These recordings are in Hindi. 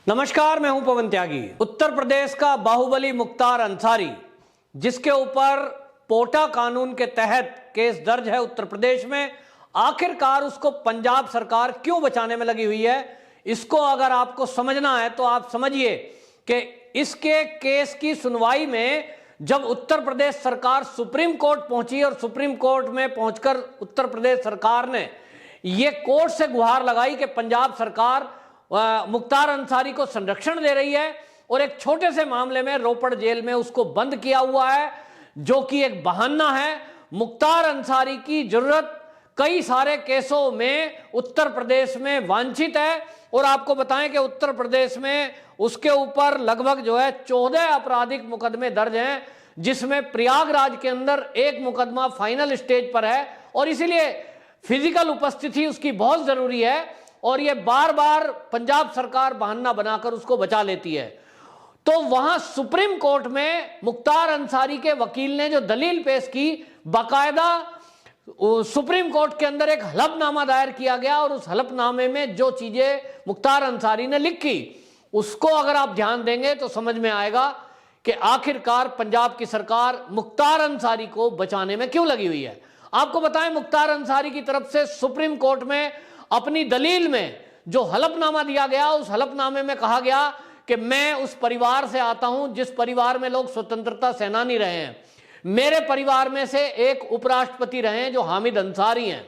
नमस्कार, मैं हूं पवन त्यागी। उत्तर प्रदेश का बाहुबली मुख्तार अंसारी, जिसके ऊपर पोटा कानून के तहत केस दर्ज है उत्तर प्रदेश में, आखिरकार उसको पंजाब सरकार क्यों बचाने में लगी हुई है, इसको अगर आपको समझना है तो आप समझिए कि इसके केस की सुनवाई में जब उत्तर प्रदेश सरकार सुप्रीम कोर्ट पहुंची और सुप्रीम कोर्ट में पहुंचकर उत्तर प्रदेश सरकार ने यह कोर्ट से गुहार लगाई कि पंजाब सरकार मुख्तार अंसारी को संरक्षण दे रही है और एक छोटे से मामले में रोपड़ जेल में उसको बंद किया हुआ है, जो कि एक बहाना है। मुख्तार अंसारी की जरूरत कई सारे केसों में उत्तर प्रदेश में वांछित है और आपको बताएं कि उत्तर प्रदेश में उसके ऊपर लगभग जो है 14 आपराधिक मुकदमे दर्ज हैं, जिसमें प्रयागराज के अंदर एक मुकदमा फाइनल स्टेज पर है और इसीलिए फिजिकल उपस्थिति उसकी बहुत जरूरी है और ये बार बार पंजाब सरकार बहाना बनाकर उसको बचा लेती है। तो वहां सुप्रीम कोर्ट में मुख्तार अंसारी के वकील ने जो दलील पेश की, बाकायदा सुप्रीम कोर्ट के अंदर एक हलफनामा दायर किया गया और उस हलफनामे में जो चीजें मुख्तार अंसारी ने लिखी उसको अगर आप ध्यान देंगे तो समझ में आएगा कि आखिरकार पंजाब की सरकार मुख्तार अंसारी को बचाने में क्यों लगी हुई है। आपको बताएं, मुख्तार अंसारी की तरफ से सुप्रीम कोर्ट में अपनी दलील में जो हलफनामा दिया गया, उस हलफनामे में कहा गया कि मैं उस परिवार से आता हूं जिस परिवार में लोग स्वतंत्रता सेनानी रहे हैं। मेरे परिवार में से एक उपराष्ट्रपति रहे हैं जो हामिद अंसारी हैं।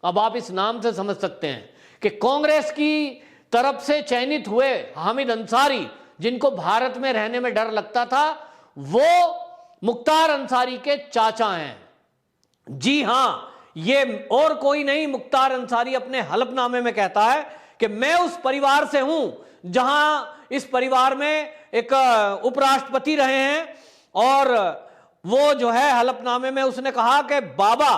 अब आप इस नाम से समझ सकते हैं कि कांग्रेस की तरफ से चयनित हुए हामिद अंसारी, जिनको भारत में रहने में डर लगता था, वो मुख्तार अंसारी के चाचा हैं। जी हां, ये और कोई नहीं, मुख्तार अंसारी अपने हलफनामे में कहता है कि मैं उस परिवार से हूं जहां इस परिवार में एक उपराष्ट्रपति रहे हैं और वो जो है हलफनामे में उसने कहा कि बाबा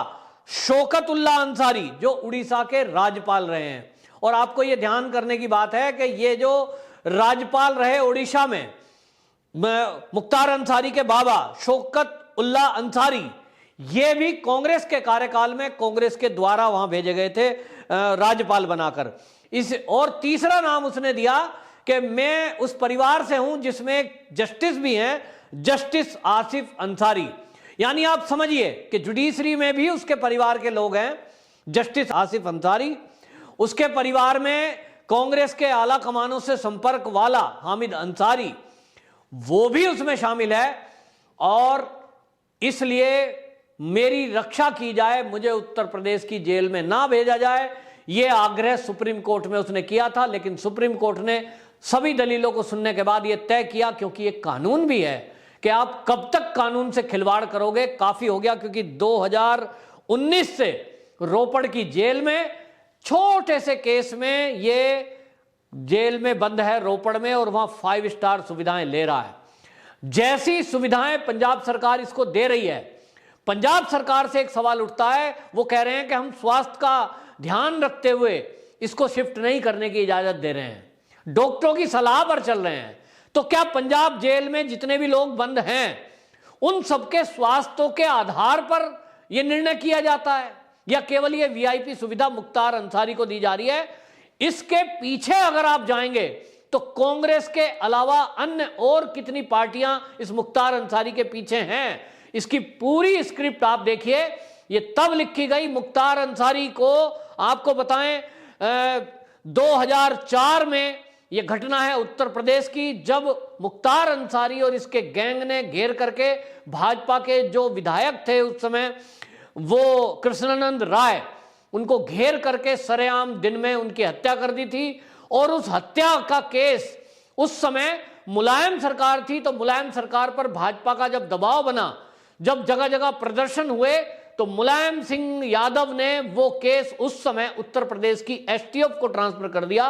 शौकत उल्ला अंसारी जो उड़ीसा के राज्यपाल रहे हैं। और आपको ये ध्यान करने की बात है कि ये जो राज्यपाल रहे उड़ीसा में, मुख्तार अंसारी के बाबा शौकत उल्ला अंसारी, ये भी कांग्रेस के कार्यकाल में कांग्रेस के द्वारा वहां भेजे गए थे राज्यपाल बनाकर। इस और तीसरा नाम उसने दिया कि मैं उस परिवार से हूं जिसमें एक जस्टिस भी हैं, जस्टिस आसिफ अंसारी। यानी आप समझिए कि जुडिशरी में भी उसके परिवार के लोग हैं, जस्टिस आसिफ अंसारी। उसके परिवार में कांग्रेस के आला कमानों से संपर्क वाला हामिद अंसारी, वो भी उसमें शामिल है। और इसलिए मेरी रक्षा की जाए, मुझे उत्तर प्रदेश की जेल में ना भेजा जाए, यह आग्रह सुप्रीम कोर्ट में उसने किया था। लेकिन सुप्रीम कोर्ट ने सभी दलीलों को सुनने के बाद यह तय किया, क्योंकि एक कानून भी है कि आप कब तक कानून से खिलवाड़ करोगे, काफी हो गया। क्योंकि 2019 से रोपड़ की जेल में छोटे से केस में ये जेल में बंद है रोपड़ में और वहां 5 स्टार सुविधाएं ले रहा है। जैसी सुविधाएं पंजाब सरकार इसको दे रही है, पंजाब सरकार से एक सवाल उठता है, वो कह रहे हैं कि हम स्वास्थ्य का ध्यान रखते हुए इसको शिफ्ट नहीं करने की इजाजत दे रहे हैं, डॉक्टरों की सलाह पर चल रहे हैं। तो क्या पंजाब जेल में जितने भी लोग बंद हैं उन सबके स्वास्थ्य के आधार पर यह निर्णय किया जाता है या केवल ये वीआईपी सुविधा मुख्तार अंसारी को दी जा रही है? इसके पीछे अगर आप जाएंगे तो कांग्रेस के अलावा अन्य और कितनी पार्टियां इस मुख्तार अंसारी के पीछे हैं, इसकी पूरी स्क्रिप्ट आप देखिए। ये तब लिखी गई, मुख्तार अंसारी को आपको बताएं 2004 में यह घटना है उत्तर प्रदेश की, जब मुख्तार अंसारी और इसके गैंग ने घेर करके भाजपा के जो विधायक थे उस समय, वो कृष्णानंद राय, उनको घेर करके सरेआम दिन में उनकी हत्या कर दी थी। और उस हत्या का केस उस समय मुलायम सरकार थी, तो मुलायम सरकार पर भाजपा का जब दबाव बना, जब जगह जगह प्रदर्शन हुए, तो मुलायम सिंह यादव ने वो केस उस समय उत्तर प्रदेश की एसटीएफ को ट्रांसफर कर दिया।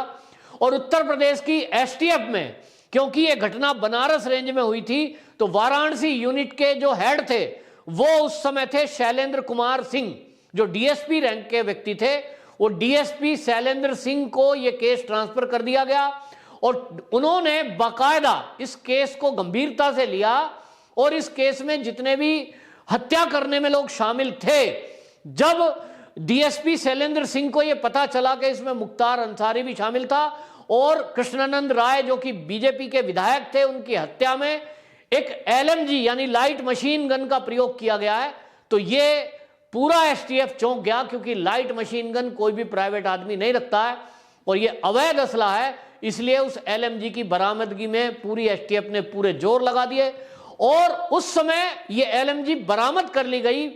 और उत्तर प्रदेश की एसटीएफ में, क्योंकि ये घटना बनारस रेंज में हुई थी, तो वाराणसी यूनिट के जो हेड थे वो उस समय थे शैलेंद्र कुमार सिंह, जो डीएसपी रैंक के व्यक्ति थे। वो डीएसपी शैलेंद्र सिंह को ये केस ट्रांसफर कर दिया गया और उन्होंने बाकायदा इस केस को गंभीरता से लिया और इस केस में जितने भी हत्या करने में लोग शामिल थे, जब डीएसपी शैलेंद्र सिंह को यह पता चला कि इसमें मुख्तार अंसारी भी शामिल था और कृष्णानंद राय जो कि बीजेपी के विधायक थे, उनकी हत्या में एक एलएमजी यानी लाइट मशीन गन का प्रयोग किया गया है। तो ये पूरा एसटीएफ चौंक गया, क्योंकि लाइट मशीन गन कोई भी प्राइवेट आदमी नहीं रखता है और ये अवैध असला है। इसलिए उस एलएमजी की बरामदगी में पूरी एसटीएफ ने पूरे जोर लगा दिए और उस समय ये एलएमजी बरामद कर ली गई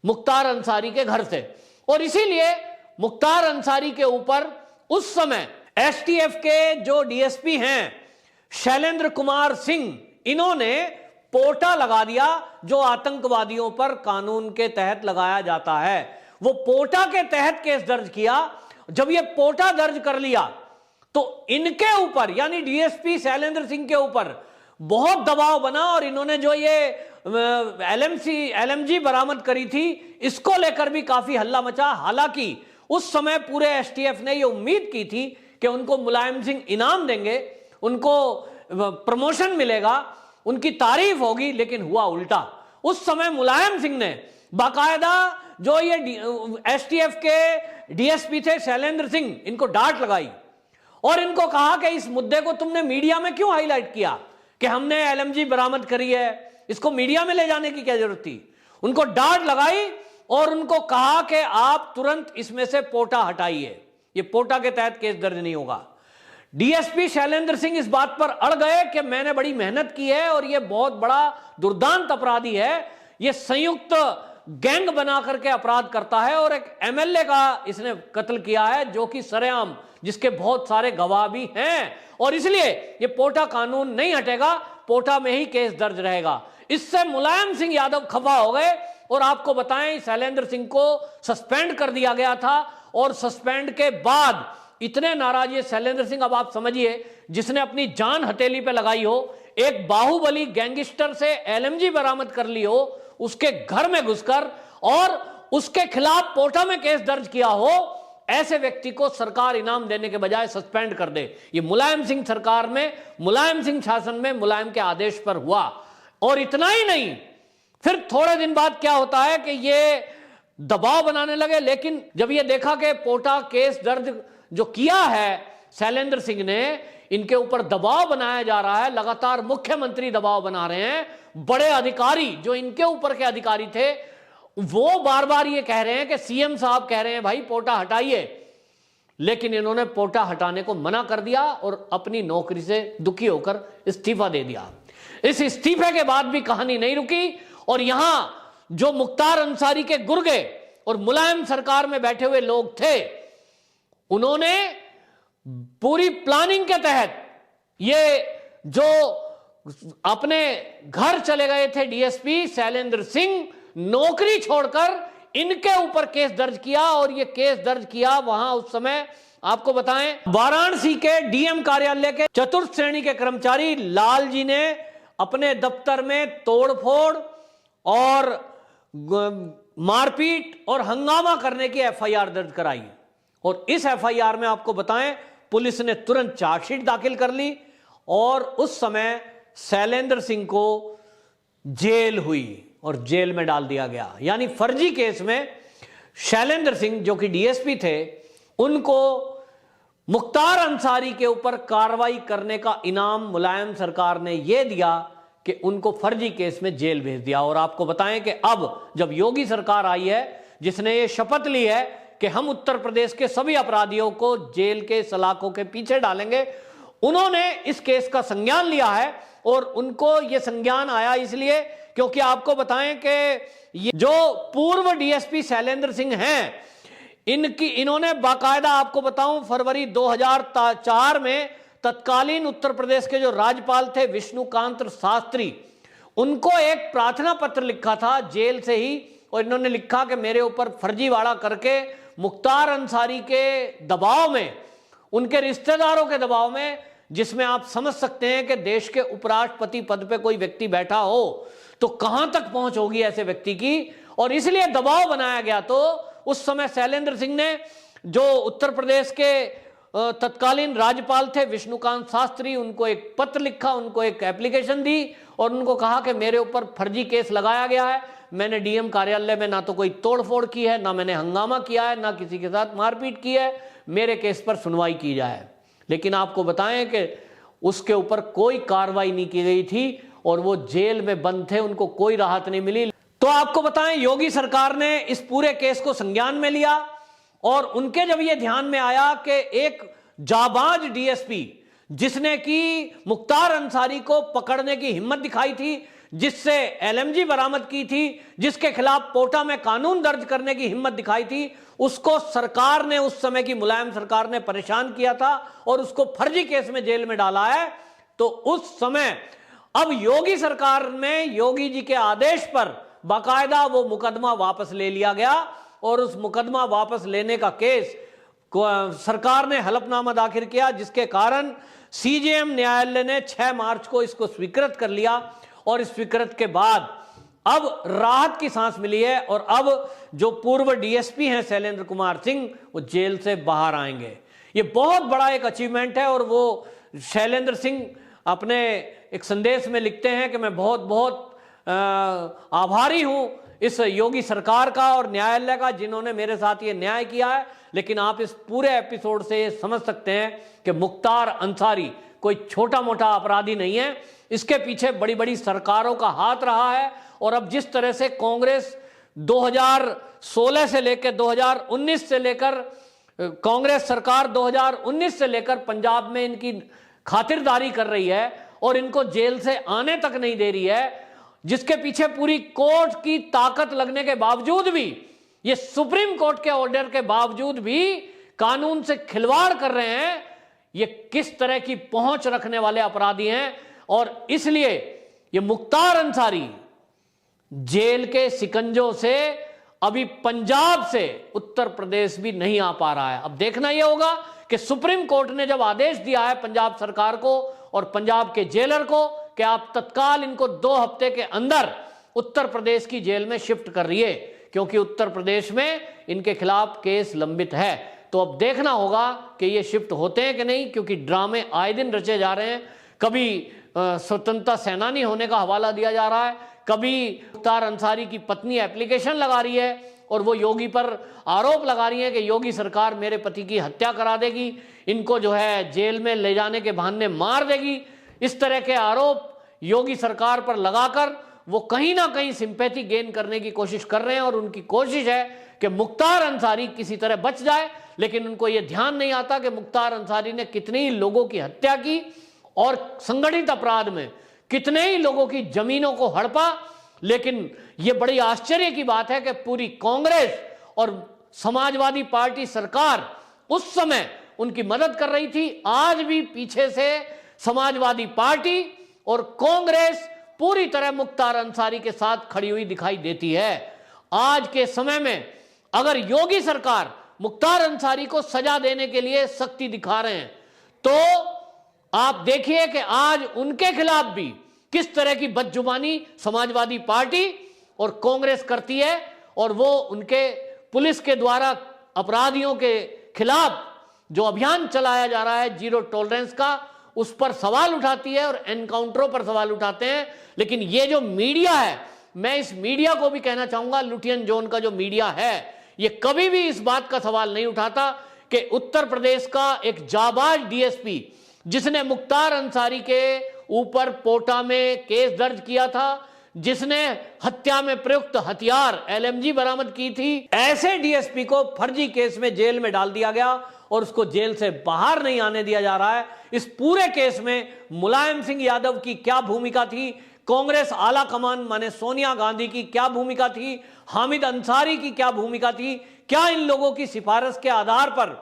मुख्तार अंसारी के घर से। और इसीलिए मुख्तार अंसारी के ऊपर उस समय एसटीएफ के जो डीएसपी हैं शैलेंद्र कुमार सिंह, इन्होंने पोटा लगा दिया जो आतंकवादियों पर कानून के तहत लगाया जाता है। वो पोटा के तहत केस दर्ज किया। जब ये पोटा दर्ज कर लिया तो इनके ऊपर यानी डीएसपी शैलेंद्र सिंह के ऊपर बहुत दबाव बना और इन्होंने जो ये एलएमजी बरामद करी थी, इसको लेकर भी काफी हल्ला मचा। हालांकि उस समय पूरे एसटीएफ ने ये उम्मीद की थी कि उनको मुलायम सिंह इनाम देंगे, उनको प्रमोशन मिलेगा, उनकी तारीफ होगी, लेकिन हुआ उल्टा। उस समय मुलायम सिंह ने बाकायदा जो ये एसटीएफ के डीएसपी थे शैलेंद्र सिंह, इनको डांट लगाई और इनको कहा कि इस मुद्दे को तुमने मीडिया में क्यों हाईलाइट किया कि हमने एलएमजी बरामद करी है, इसको मीडिया में ले जाने की क्या जरूरत थी। उनको डांट लगाई और उनको कहा कि आप तुरंत इसमें से पोटा हटाइए, ये पोटा के तहत केस दर्ज नहीं होगा। डीएसपी शैलेंद्र सिंह इस बात पर अड़ गए कि मैंने बड़ी मेहनत की है और ये बहुत बड़ा दुर्दांत अपराधी है, ये संयुक्त गैंग बना करके अपराध करता है और एक एमएलए का इसने कत्ल किया है जो कि सरेआम, जिसके बहुत सारे गवाह भी हैं, और इसलिए ये पोटा कानून नहीं हटेगा, पोटा में ही केस दर्ज रहेगा। इससे मुलायम सिंह यादव खफा हो गए और आपको बताएं शैलेंद्र सिंह को सस्पेंड कर दिया गया था और सस्पेंड के बाद इतने नाराज ये शैलेंद्र सिंह, अब आप समझिए, जिसने अपनी जान हथेली पे लगाई हो, एक बाहुबली गैंगस्टर से एलएमजी बरामद कर ली हो, उसके घर में घुसकर और उसके खिलाफ पोटा में केस दर्ज किया हो, ऐसे व्यक्ति को सरकार इनाम देने के बजाय सस्पेंड कर दे। ये मुलायम सिंह सरकार में, मुलायम सिंह शासन में, मुलायम के आदेश पर हुआ। और इतना ही नहीं, फिर थोड़े दिन बाद क्या होता है कि ये दबाव बनाने लगे, लेकिन जब ये देखा कि पोटा केस दर्ज जो किया है शैलेंद्र सिंह ने, इनके ऊपर दबाव बनाया जा रहा है, लगातार मुख्यमंत्री दबाव बना रहे हैं, बड़े अधिकारी जो इनके ऊपर के अधिकारी थे वो बार बार ये कह रहे हैं कि सीएम साहब कह रहे हैं भाई पोटा हटाइए, लेकिन इन्होंने पोटा हटाने को मना कर दिया और अपनी नौकरी से दुखी होकर इस्तीफा दे दिया। इस इस्तीफे के बाद भी कहानी नहीं रुकी और यहां जो मुख्तार अंसारी के गुर्गे और मुलायम सरकार में बैठे हुए लोग थे, उन्होंने पूरी प्लानिंग के तहत ये जो अपने घर चले गए थे डीएसपी शैलेंद्र सिंह, नौकरी छोड़कर इनके ऊपर केस दर्ज किया। और ये केस दर्ज किया वहां उस समय आपको बताएं वाराणसी के डीएम कार्यालय के चतुर्थ श्रेणी के कर्मचारी लाल जी ने अपने दफ्तर में तोड़फोड़ और मारपीट और हंगामा करने की एफआईआर दर्ज कराई और इस एफआईआर में आपको बताएं पुलिस ने तुरंत चार्जशीट दाखिल कर ली और उस समय शैलेंद्र सिंह को जेल हुई और जेल में डाल दिया गया। यानी फर्जी केस में शैलेंद्र सिंह जो कि डीएसपी थे, उनको मुख्तार अंसारी के ऊपर कार्रवाई करने का इनाम मुलायम सरकार ने यह दिया कि उनको फर्जी केस में जेल भेज दिया। और आपको बताएं कि अब जब योगी सरकार आई है, जिसने ये शपथ ली है कि हम उत्तर प्रदेश के सभी अपराधियों को जेल के सलाखों के पीछे डालेंगे, उन्होंने इस केस का संज्ञान लिया है। और उनको यह संज्ञान आया इसलिए क्योंकि आपको बताएं कि ये जो पूर्व डीएसपी शैलेंद्र सिंह हैं, इन्होंने बाकायदा आपको बताऊं फरवरी 2004 में तत्कालीन उत्तर प्रदेश के जो राज्यपाल थे विष्णुकांत शास्त्री, उनको एक प्रार्थना पत्र लिखा था जेल से ही। और इन्होंने लिखा कि मेरे ऊपर फर्जीवाड़ा करके मुख्तार अंसारी के दबाव में, उनके रिश्तेदारों के दबाव में, जिसमें आप समझ सकते हैं कि देश के उपराष्ट्रपति पद पे कोई व्यक्ति बैठा हो तो कहां तक पहुंच होगी ऐसे व्यक्ति की, और इसलिए दबाव बनाया गया। तो उस समय शैलेंद्र सिंह ने, जो उत्तर प्रदेश के तत्कालीन राज्यपाल थे विष्णुकांत शास्त्री, उनको एक पत्र लिखा, उनको एक एप्लीकेशन दी और उनको कहा कि मेरे ऊपर फर्जी केस लगाया गया है, मैंने डीएम कार्यालय में ना तो कोई तोड़फोड़ की है, ना मैंने हंगामा किया है, ना किसी के साथ मारपीट की है, मेरे केस पर सुनवाई की जाए। लेकिन आपको बताएं कि उसके ऊपर कोई कार्रवाई नहीं की गई थी और वो जेल में बंद थे, उनको कोई राहत नहीं मिली। तो आपको बताएं, योगी सरकार ने इस पूरे केस को संज्ञान में लिया और उनके जब ये ध्यान में आया कि एक जाबाज डीएसपी जिसने कि मुख्तार अंसारी को पकड़ने की हिम्मत दिखाई थी, जिससे एलएमजी बरामद की थी, जिसके खिलाफ पोटा में कानून दर्ज करने की हिम्मत दिखाई थी, उसको सरकार ने, उस समय की मुलायम सरकार ने परेशान किया था और उसको फर्जी केस में जेल में डाला है। तो उस समय अब योगी सरकार में योगी जी के आदेश पर बाकायदा वो मुकदमा वापस ले लिया गया और उस मुकदमा वापस लेने का केस सरकार ने हलफनामा दाखिल किया, जिसके कारण सीजेएम न्यायालय ने 6 मार्च को इसको स्वीकृत कर लिया और इस स्वीकृत के बाद अब राहत की सांस मिली है और अब जो पूर्व डीएसपी हैं शैलेंद्र कुमार सिंह, वो जेल से बाहर आएंगे। ये बहुत बड़ा एक अचीवमेंट है और वो शैलेंद्र सिंह अपने एक संदेश में लिखते हैं कि मैं बहुत बहुत आभारी हूं इस योगी सरकार का और न्यायालय का, जिन्होंने मेरे साथ ये न्याय किया है। लेकिन आप इस पूरे एपिसोड से ये समझ सकते हैं कि मुख्तार अंसारी कोई छोटा मोटा अपराधी नहीं है, इसके पीछे बड़ी बड़ी सरकारों का हाथ रहा है। और अब जिस तरह से कांग्रेस 2016 से लेकर 2019 से लेकर कांग्रेस सरकार 2019 से लेकर पंजाब में इनकी खातिरदारी कर रही है और इनको जेल से आने तक नहीं दे रही है, जिसके पीछे पूरी कोर्ट की ताकत लगने के बावजूद भी, ये सुप्रीम कोर्ट के ऑर्डर के बावजूद भी कानून से खिलवाड़ कर रहे हैं, ये किस तरह की पहुंच रखने वाले अपराधी हैं। और इसलिए ये मुख्तार अंसारी जेल के शिकंजों से अभी पंजाब से उत्तर प्रदेश भी नहीं आ पा रहा है। अब देखना यह होगा कि सुप्रीम कोर्ट ने जब आदेश दिया है पंजाब सरकार को और पंजाब के जेलर को कि आप तत्काल इनको 2 हफ्ते के अंदर उत्तर प्रदेश की जेल में शिफ्ट कर रही है, क्योंकि उत्तर प्रदेश में इनके खिलाफ केस लंबित है। तो अब देखना होगा कि ये शिफ्ट होते हैं कि नहीं, क्योंकि ड्रामे आए दिन रचे जा रहे हैं। कभी स्वतंत्रता सेनानी होने का हवाला दिया जा रहा है, कभी मुख्तार अंसारी की पत्नी एप्लीकेशन लगा रही है और वो योगी पर आरोप लगा रही है कि योगी सरकार मेरे पति की हत्या करा देगी, इनको जो है जेल में ले जाने के बहाने मार देगी। इस तरह के आरोप योगी सरकार पर लगाकर वो कहीं ना कहीं सिंपैथी गेन करने की कोशिश कर रहे हैं और उनकी कोशिश है कि मुख्तार अंसारी किसी तरह बच जाए। लेकिन उनको ये ध्यान नहीं आता कि मुख्तार अंसारी ने कितने ही लोगों की हत्या की और संगठित अपराध में कितने ही लोगों की जमीनों को हड़पा। लेकिन यह बड़ी आश्चर्य की बात है कि पूरी कांग्रेस और समाजवादी पार्टी सरकार उस समय उनकी मदद कर रही थी, आज भी पीछे से समाजवादी पार्टी और कांग्रेस पूरी तरह मुख्तार अंसारी के साथ खड़ी हुई दिखाई देती है। आज के समय में अगर योगी सरकार मुख्तार अंसारी को सजा देने के लिए सख्ती दिखा रहे हैं, तो आप देखिए कि आज उनके खिलाफ भी किस तरह की बदजुबानी समाजवादी पार्टी और कांग्रेस करती है और वो उनके पुलिस के द्वारा अपराधियों के खिलाफ जो अभियान चलाया जा रहा है जीरो टॉलरेंस का, उस पर सवाल उठाती है और एनकाउंटरों पर सवाल उठाते हैं। लेकिन ये जो मीडिया है, मैं इस मीडिया को भी कहना चाहूंगा, लुटियन जोन का जो मीडिया है, ये कभी भी इस बात का सवाल नहीं उठाता कि उत्तर प्रदेश का एक जाबाज डीएसपी जिसने मुख्तार अंसारी के ऊपर पोटा में केस दर्ज किया था, जिसने हत्या में प्रयुक्त हथियार एलएमजी बरामद की थी, ऐसे डीएसपी को फर्जी केस में जेल में डाल दिया गया और उसको जेल से बाहर नहीं आने दिया जा रहा है। इस पूरे केस में मुलायम सिंह यादव की क्या भूमिका थी, कांग्रेस आला कमान माने सोनिया गांधी की क्या भूमिका थी, हामिद अंसारी की क्या भूमिका थी, क्या इन लोगों की सिफारिश के आधार पर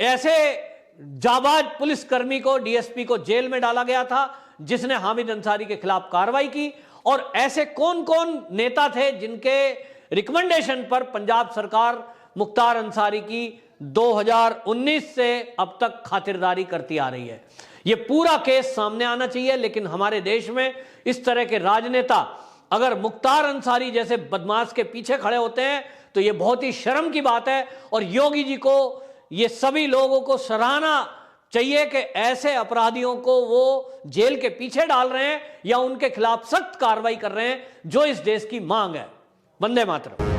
ऐसे जाबाज पुलिसकर्मी को, डीएसपी को जेल में डाला गया था जिसने हामिद अंसारी के खिलाफ कार्रवाई की, और ऐसे कौन कौन नेता थे जिनके रिकमेंडेशन पर पंजाब सरकार मुख्तार अंसारी की 2019 से अब तक खातिरदारी करती आ रही है। यह पूरा केस सामने आना चाहिए। लेकिन हमारे देश में इस तरह के राजनेता अगर मुख्तार अंसारी जैसे बदमाश के पीछे खड़े होते हैं तो यह बहुत ही शर्म की बात है और योगी जी को, ये सभी लोगों को सराहना चाहिए कि ऐसे अपराधियों को वो जेल के पीछे डाल रहे हैं या उनके खिलाफ सख्त कार्रवाई कर रहे हैं, जो इस देश की मांग है। वंदे मातरम।